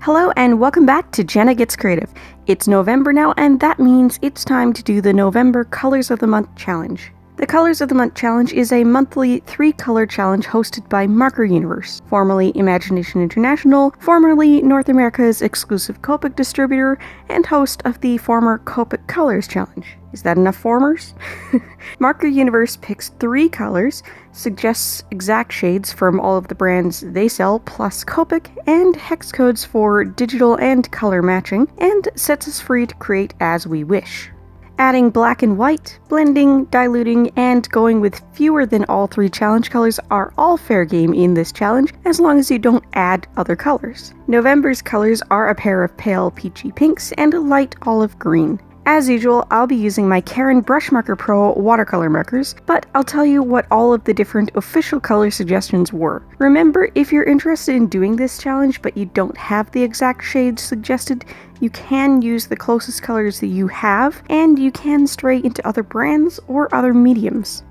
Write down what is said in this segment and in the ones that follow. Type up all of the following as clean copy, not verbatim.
Hello and welcome back to Jenna Gets Creative. It's November now, and that means it's time to do the November Colors of the Month Challenge. The Colors of the Month Challenge is a monthly 3-color challenge hosted by Marker Universe, formerly Imagination International, formerly North America's exclusive Copic distributor, and host of the former Copic Colors Challenge. Is that enough formers? Marker Universe picks 3 colors, suggests exact shades from all of the brands they sell, plus Copic, and hex codes for digital and color matching, and sets us free to create as we wish. Adding black and white, blending, diluting, and going with fewer than all 3 challenge colors are all fair game in this challenge, as long as you don't add other colors. November's colors are a pair of pale peachy pinks and a light olive green. As usual, I'll be using my Karin Brushmarker Pro watercolor markers, but I'll tell you what all of the different official color suggestions were. Remember, if you're interested in doing this challenge but you don't have the exact shades suggested, you can use the closest colors that you have, and you can stray into other brands or other mediums.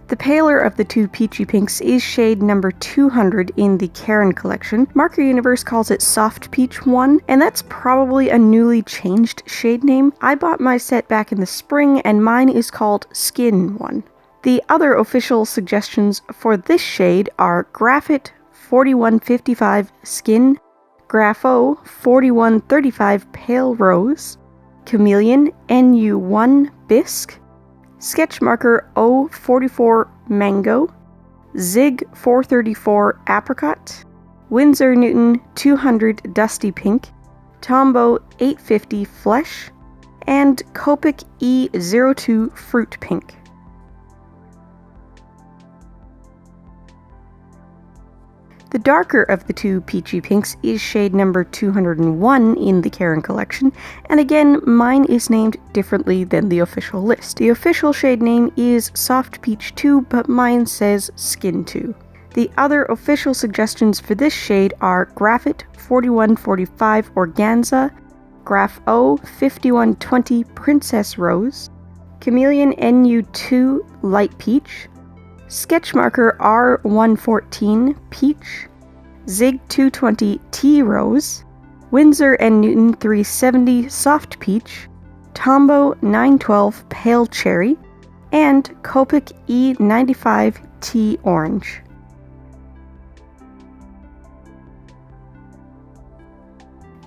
The paler of the 2 peachy pinks is shade number 200 in the Karin collection. Marker Universe calls it Soft Peach 1, and that's probably a newly changed shade name. I bought my set back in the spring, and mine is called Skin 1. The other official suggestions for this shade are Graph'O 4155 Skin, Gaph'O 4135 Pale Rose, Chameleon NU1 Bisque, Sketchmarker O44 Mango, Zig 434 Apricot, Winsor Newton 200 Dusty Pink, Tombow 850 Flesh, and Copic E02 Fruit Pink. The darker of the 2 peachy pinks is shade number 201 in the Karin collection, and again, mine is named differently than the official list. The official shade name is Soft Peach 2, but mine says Skin 2. The other official suggestions for this shade are Graph'O 4145 Organza, Gaph'O 5120 Princess Rose, Chameleon NU2 Light Peach, Sketchmarker R114 Peach, Zig 220 Tea Rose, Winsor Newton 370 Soft Peach, Tombow 912 Pale Cherry, and Copic E95 Tea Orange.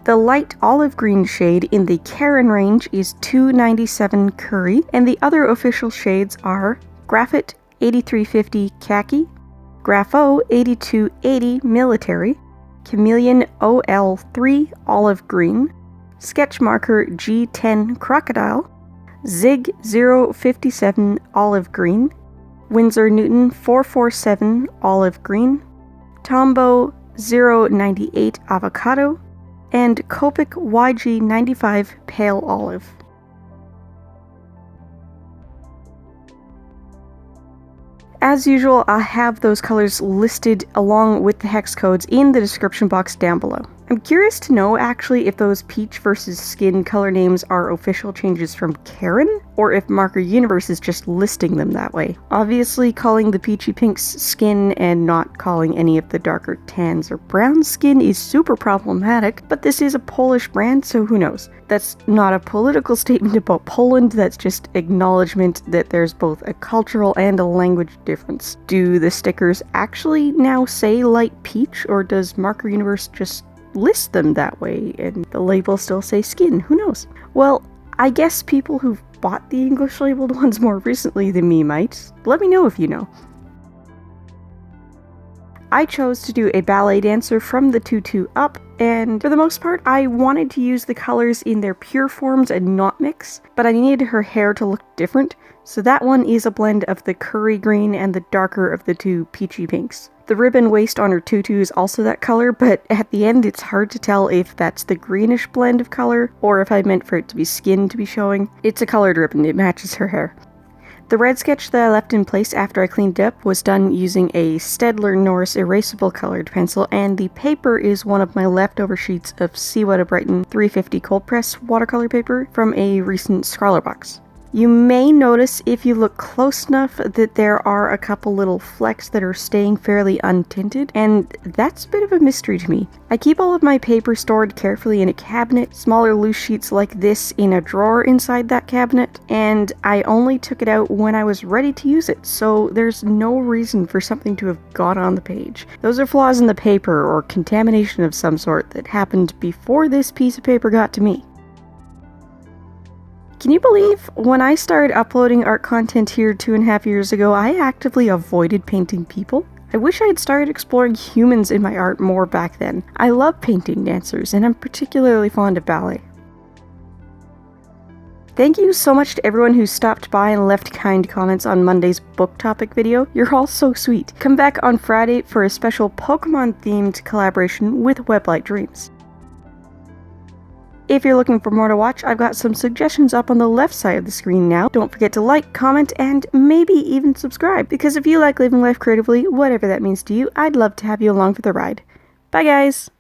The light olive green shade in the Karin range is 297 Curry, and the other official shades are Graph'O 8350 Khaki, Gaph'O 8280 Military, Chameleon OL3 Olive Green, Sketchmarker G10 Crocodile, Zig 057 Olive Green, Winsor Newton 447 Olive Green, Tombow 098 Avocado, and Copic YG95 Pale Olive. As usual, I'll have those colors listed along with the hex codes in the description box down below. I'm curious to know actually if those peach versus skin color names are official changes from Karin, or if Marker Universe is just listing them that way. Obviously, calling the peachy pinks skin and not calling any of the darker tans or brown skin is super problematic, but this is a Polish brand, so who knows. That's not a political statement about Poland, that's just acknowledgement that there's both a cultural and a language difference. Do the stickers actually now say light peach, or does Marker Universe just list them that way and the label still say skin? Who knows? Well, I guess people who've bought the English labeled ones more recently than me might. Let me know if you know. I chose to do a ballet dancer from the tutu up, and for the most part, I wanted to use the colors in their pure forms and not mix, but I needed her hair to look different, so that one is a blend of the curry green and the darker of the 2 peachy pinks. The ribbon waist on her tutu is also that color, but at the end it's hard to tell if that's the greenish blend of color, or if I meant for it to be skin to be showing. It's a colored ribbon, it matches her hair. The red sketch that I left in place after I cleaned it up was done using a Staedtler Norris erasable colored pencil, and the paper is one of my leftover sheets of See What a Brighton 350 cold press watercolor paper from a recent Scrawler box. You may notice if you look close enough that there are a couple little flecks that are staying fairly untinted, and that's a bit of a mystery to me. I keep all of my paper stored carefully in a cabinet, smaller loose sheets like this in a drawer inside that cabinet, and I only took it out when I was ready to use it, so there's no reason for something to have got on the page. Those are flaws in the paper or contamination of some sort that happened before this piece of paper got to me. Can you believe when I started uploading art content here 2.5 years ago, I actively avoided painting people? I wish I had started exploring humans in my art more back then. I love painting dancers, and I'm particularly fond of ballet. Thank you so much to everyone who stopped by and left kind comments on Monday's book topic video. You're all so sweet. Come back on Friday for a special Pokemon-themed collaboration with Weblight Dreams. If you're looking for more to watch, I've got some suggestions up on the left side of the screen now. Don't forget to like, comment, and maybe even subscribe, because if you like living life creatively, whatever that means to you, I'd love to have you along for the ride. Bye guys!